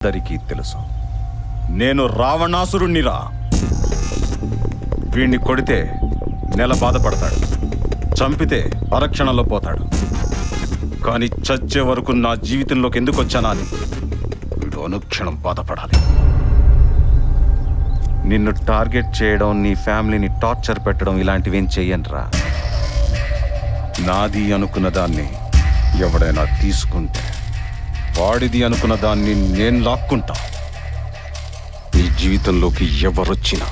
అందరికీ తెలుసు నేను రావణాసురుణ్ణిరా. వీణ్ణి కొడితే నెల బాధపడతాడు, చంపితే అరక్షణలో పోతాడు. కానీ చచ్చే వరకు నా జీవితంలోకి ఎందుకు వచ్చానా అని వీడు అనుక్షణం బాధపడాలి. నిన్ను టార్గెట్ చేయడం, నీ ఫ్యామిలీని టార్చర్ పెట్టడం ఇలాంటివేం చెయ్యనురా. నాది అనుకున్న దాన్ని ఎవడైనా తీసుకుంటే వాడిది అనుకున్న దాన్ని నేను లాక్కుంటా. నీ జీవితంలోకి ఎవరొచ్చినా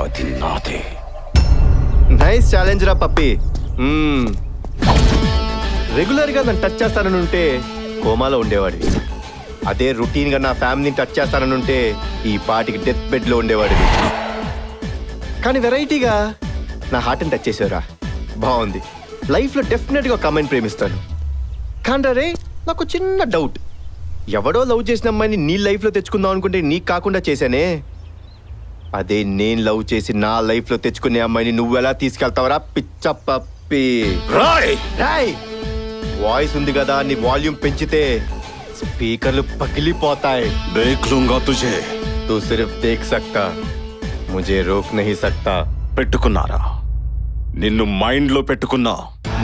అది నాదే. నైస్ ఛాలెంజ్ రా పప్పి. రెగ్యులర్గా నన్ను టచ్ చేస్తాననుంటే కోమాలో ఉండేవాడివి. అదే రొటీన్గా నా ఫ్యామిలీని టచ్ చేస్తాననుంటే ఈ పాటికి డెత్ బెడ్లో ఉండేవాడివి. కానీ వెరైటీగా నా హార్ట్ని టచ్ చేసావురా, బాగుంది. లైఫ్లో డెఫినెట్గా ఒక అమ్మాయిని ప్రేమిస్తాను. కానీ రే, నాకు చిన్న డౌట్. ఎవడో లవ్ చేసిన అమ్మాయిని నీ లైఫ్లో తెచ్చుకుందాం అనుకుంటే నీకు కాకుండా చేశానే, అదే నేను లవ్ చేసి నా లైఫ్లో తెచ్చుకునే అమ్మాయిని నువ్వెలా తీసుకెళ్తావరా పిచ్చ పప్పి? రాయ్ రాయ్, వాయిస్ ఉంది కదా, నీ వాల్యూమ్ పెంచితే స్పీకర్లు పగిలిపోతాయి. దేఖ్ లూంగా తుझे. తూ సిర్ఫ్ దేఖ్ సక్తా, ముझे రోక్ నహీ సక్తా. పెట్టుకున్నారా? నిన్ను మైండ్లో పెట్టుకున్నా.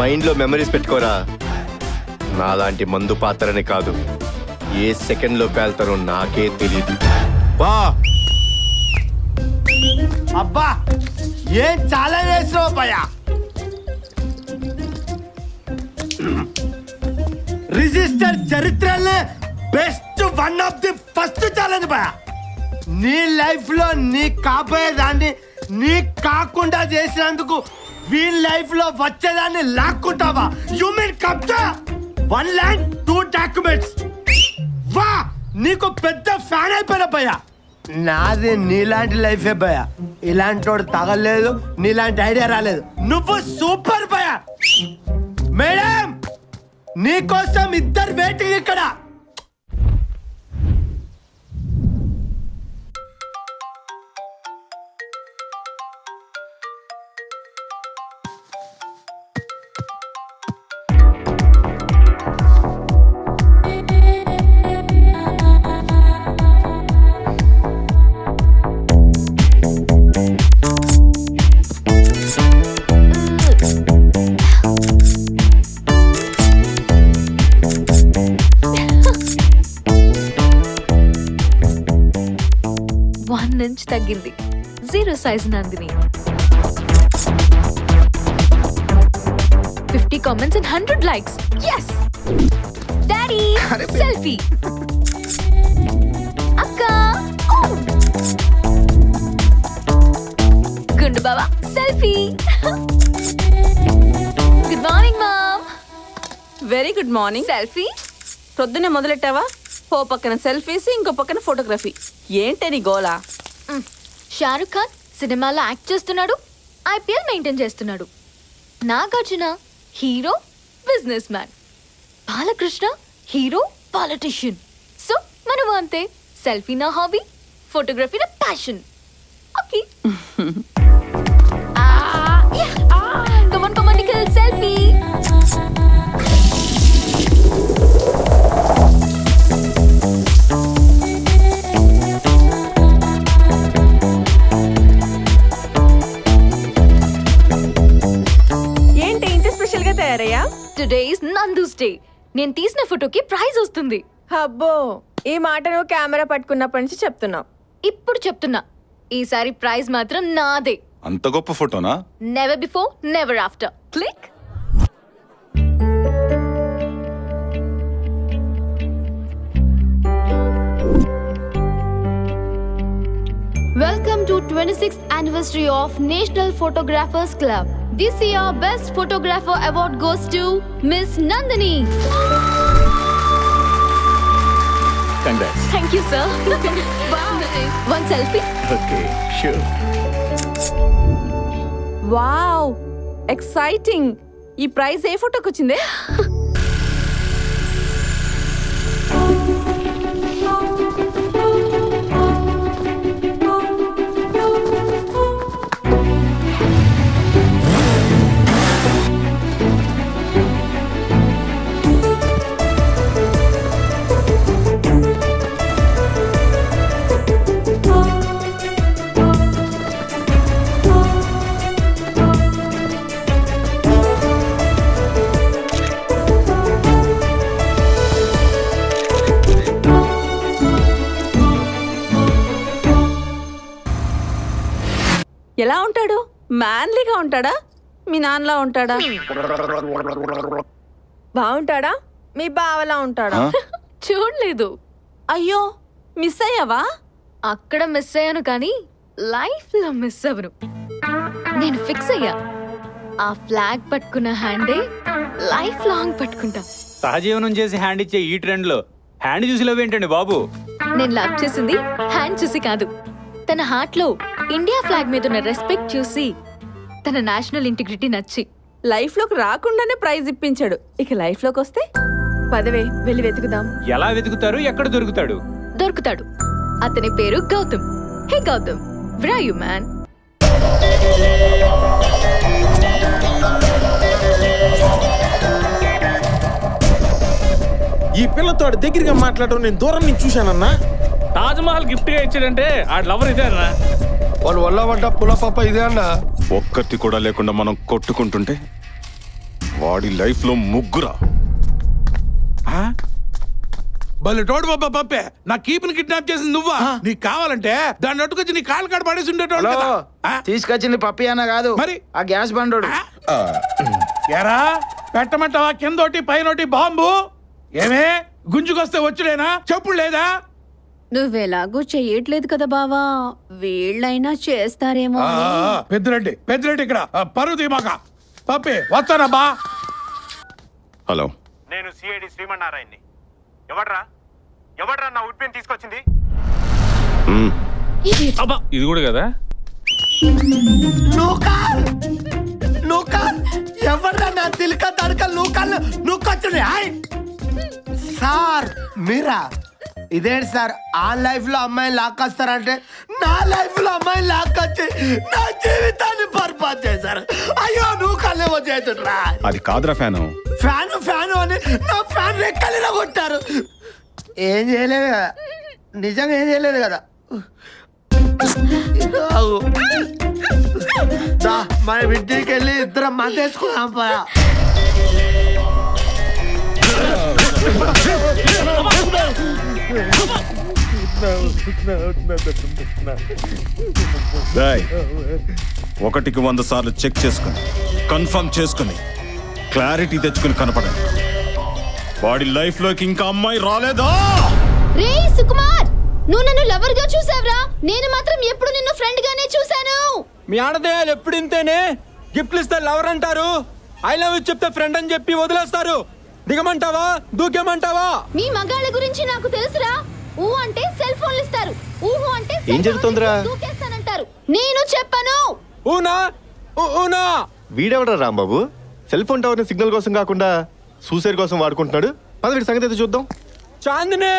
మైండ్లో మెమరీస్ పెట్టుకోరా. నాలాంటి మందు పాత్రని కాదు, ఏ సెకండ్లో పేల్తారో నాకే తెలీదు. బా అబ్బా, ఏం చాలా వేసావు భయ్యా. రిజిస్టర్ చరిత్రలో best one of the first challenge భయ్యా. నీ లైఫ్ లో నీ కాబోయేదాన్ని నీ కాకుండా చేసినందుకు వీళ్ళ లైఫ్ లో వచ్చేదాన్ని లాక్కుంటావా? యు మీన్ కబ్జా? 1 ల్యాండ్ 2 డాక్యుమెంట్స్. వా, నీకు పెద్ద ఫ్యాన్ అయిపోయినా భయ్యా. నాది నీలాంటి లైఫే భయ్యా. ఇలాంటి వాడు తగలేదు, నీలాంటి ఐడియా రాలేదు. నువ్వు సూపర్ భయ్యా. మేడం, నీకోసం ఇద్దరు వెయిటింగ్ ఇక్కడ. ఇంచ్ తగ్గింది. 0 size Nandini. 50 comments and 100 likes. yes daddy selfie. అక్క గుండు బాబా selfie. Good morning mom. Very good morning. Selfie ప్రొద్దునే మొదలెట్టావా? ఓ పక్కన సెల్ఫీస్, ఇంకో పక్కన ఫోటోగ్రఫీ. ఏంటే నీ గోలా? షారుఖ్ ఖాన్ సినిమాలో యాక్ట్ చేస్తున్నాడు, IPL మెయింటైన్ చేస్తున్నాడు. Nagarjuna hero, business man. Balakrishna hero, politician. So మనము అంతే. సెల్ఫీ నా హాబీ, ఫోటోగ్రఫీ నా passion. Okay come on Nikhil selfie. Today is Nandu's day. నేను తీసిన ఫోటోకి ప్రైజ్ వస్తుంది. అబ్బో, ఈ మాట నువ్వు కెమెరా పట్టుకున్నప్పటి నుంచి చెప్తున్నావు. ఇప్పుడు చెప్తున్నా, ఈసారి ప్రైజ్ మాత్రం నాదే. అంత గొప్ప ఫోటోనా? Never before never after. Click. Welcome to 26th anniversary of National Photographers Club. This year Best Photographer Award goes to Miss Nandini. Congrats. Thank you, sir. One selfie. Okay, sure. Wow, exciting. ఈ praise ఏ ఫోటోకి వచ్చిందే? ఎలా ఉంటాడు? మ్యాన్లీగా ఉంటాడా? మీ నాన్నలా ఉంటాడా? బాగుంటాడా మీ బావలా ఉంటాడా? చూడలేదు. అయ్యో, మిస్ అయ్యావా? అక్కడ మిస్ అయ్యాను కానీ లైఫ్ లో మిస్ అవ్వను. నేను ఫిక్స్ అయ్యా, ఆ ఫ్లాగ్ పట్టుకున్న హ్యాండే లైఫ్ లాంగ్ పట్టుకుంటా. సహజీవనం చేసి హ్యాండ్ ఇచ్చే ఈ ట్రెండ్ లో హ్యాండ్ చూసి లవ్ ఏంటండి బాబు? నేను లవ్ చేసింది హ్యాండ్ చూసి కాదు, తన హార్ట్ లో ఇండియా ఫ్లాగ్ మీద ఉన్న రెస్పెక్ట్ చూసి, తన నేషనల్ ఇంటిగ్రిటీ నచ్చి. లైఫ్ లోకి రాకుండానే ప్రైజ్ ఇప్పించాడు, ఇక లైఫ్ లోకి వస్తే పదవే వెళ్ళి వెతుకుదాం. ఎలా వెతుకుతారు? ఎక్కడ దొరుకుతాడు? దొరుకుతాడు. అతని పేరు గౌతమ్. హే Gautam, where are you man? ఈ పిల్లతో దగ్గరగా మాట్లాడడం నేను దూరం నుంచి చూశానన్నా. తాజ్ మహల్ గిఫ్ట్ గా ఇచ్చాడంటే ఆ లవర్ ఇదే అన్న. వాళ్ళు వల్ల పడ్డ పులపప్ప ఇదే అన్న. ఒక్కటి కూడా లేకుండా మనం కొట్టుకుంటుంటే వాడి లైఫ్ లో ముగ్గురా. భలే తోడు బాబా పప్పే, నా కీపుని కిడ్నాప్ చేసింది నువ్వా? నీకు కావాలంటే దాన్ని అట్టుకొచ్చి నీ కాలు కాడ పడేసి ఉండేటోడు కదా. తీసుకొచ్చింది పప్పి అన్న కాదు, మరి ఆ గ్యాస్ బండోడు. ఎరా పెట్టమంటావా? కిందోటి పైనోటి బాంబు. ఏమే గుంజుకొస్తే వచ్చుడేనా? చెప్పుడు లేదా? నువ్వెలాగూ చెయ్యట్లేదు కదా బావా, వీళ్ళైనా చేస్తారేమో అని. పెద్దిరెడ్డి పెద్దిరెడ్డి ఇక్కడ పరువు తీమాక. పప్పి వస్తానబ్బా. హలో, నేను సిఐడి శ్రీమన్నారాయణని. ఎవడ్రా నా ఉడ్పిని తీసుకొచ్చింది? అబ్బా, ఇది కూడా కదా. ఎవరా నా తిలక తడక లూకాలు నూకొచ్చున్నాయి? సార్ మీరా? ఇదేంటి సార్, ఆ లైఫ్ లో అమ్మాయిని లాక్కొస్తారంటే నా లైఫ్ లో అమ్మాయిని లాక్కొచ్చి నా జీవితాన్ని బర్బాద్ చేశారు. అయ్యో నువ్వు కళ్ళేమో చేతుడ్రా. అది కాదురా ఫ్యాను. ఫ్యాను అని నా ఫ్యాన్ రెక్కలిలో కొట్టారు. ఏం చేయలేదు కదా, నిజంగా ఏం చేయలేదు కదా. మన ఇంటికి వెళ్ళి ఇద్దరం మందేసుకున్నాం పా. రేయ్, 1కి 100 సార్లు చెక్ చేసుకుని కన్ఫర్మ్ చేసుకుని క్లారిటీ తెచ్చుకుని కనపడండి. వాడి లైఫ్ లోకి ఇంకా అమ్మాయి రాలేదా? రే సుకుమార్, నువ్వు నన్ను లవర్ గా చూసావురా, నేను మాత్రం ఎప్పుడు నిన్ను ఫ్రెండ్ గానే చూసాను. మీ ఆడదేయాలు ఎప్పుడు ఇంతేనే, గిఫ్ట్లు ఇస్తే లవర్ అంటారు, ఐ లవ్ యూ చెప్తే ఫ్రెండ్ అని చెప్పి వదిలేస్తారు. దిగమంటావా దూకేమంటావా? మీ మగాళ్ళ గురించి నాకు తెలుసురా. ఊ అంటే సెల్ ఫోన్లు ఇస్తారు, ఊహు అంటే ఏం జరుగుతుందిరా? దూకేస్తానంటారు. నేను చెప్పను. ఊనా ఊనా. వీడెవడా రాంబాబు? సెల్ ఫోన్ టవర్ ని సిగ్నల్ కోసం కాకుండా సూసైడ్ కోసం వాడుకుంటున్నాడు. పద వీడి సంగతి అయితే చూద్దాం. చాందిని,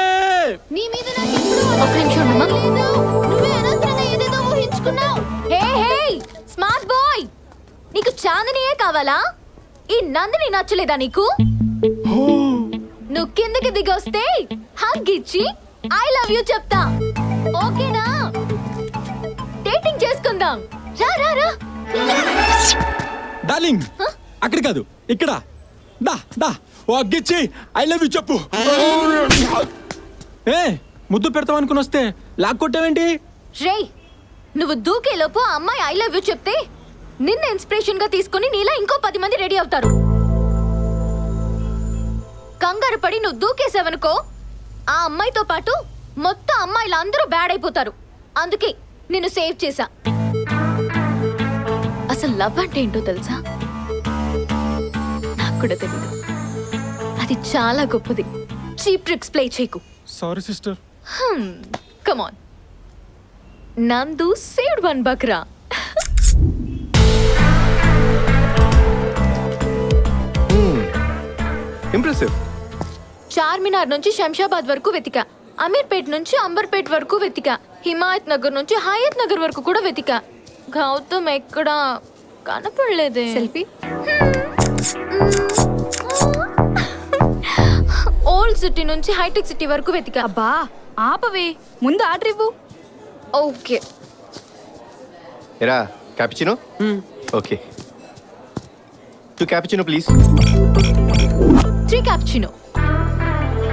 నీ మీద నాకు ఎప్పుడూ ఒక నిమిషం ఉండమ్మా. లేదు. నువ్వే అనవసరంగా ఏదేదో ఊహించుకున్నావు. హే హే స్మార్ట్ బాయ్, నీకు చాందినియే కావాలా? ఈ నందిని నచ్చలేదా నీకు? నువ్వు కిందకి దిగొస్తే హగ్ ఇచ్చి ఐ లవ్ యూ చెప్తా. ఓకేనా? డేటింగ్ చేసుకుందాం. రా రా రా. డార్లింగ్, అక్కడ కాదు ఇక్కడ. దా దా, ఓ అగ్గిచ్చి ఐ లవ్ యూ చెప్పు. ఏ ముద్దు పెడతావు అనుకుని వస్తే లాక్కొట్టావేంటి? రేయ్, నువ్వు దూకేలోపు ఆ అమ్మాయి ఐ లవ్ యూ చెప్తే నిన్న ఇన్స్పిరేషన్ గా తీసుకుని నీలా ఇంకో 10 మంది రెడీ అవుతారు. కంగారు పడి నువ్వు దూకేసావనుకో, ఆ అమ్మాయితో పాటు మొత్తం అమ్మాయిలు అందరూ బ్యాడ్ అయిపోతారు. అందుకే నిన్ను సేవ్ చేశా. అసలు లవ్ అంటే ఏంటో తెలుసా? నాకు కూడా తెలీదు. అది చాలా గొప్పది. చీప్ ట్రిక్స్ ప్లే చేయకు. Sorry sister. Come on. నందు సేవ్డ్ 1 బక్రా. ఇంప్రెసివ్. చార్మినార్ నుంచి శంషాబాద్ వరకు వెతికా, అమీర్పేట్ నుంచి అంబర్పేట్ వరకు వెతికా, హిమాయత్ నగర్ నుంచి హయత్ నగర్ వరకు కూడా వెతికా. గౌతమ్ ఎక్కడా కనపడలేదే. సెల్ఫీ. ఓల్డ్ సిటీ నుంచి హైటెక్ సిటీ వరకు వెతికా. అబ్బా ఆపవే, ముందు ఆర్డర్ ఇవ్వు. ఓకే. ఎరా cappuccino? Okay. 2 cappuccino please. 3 cappuccino.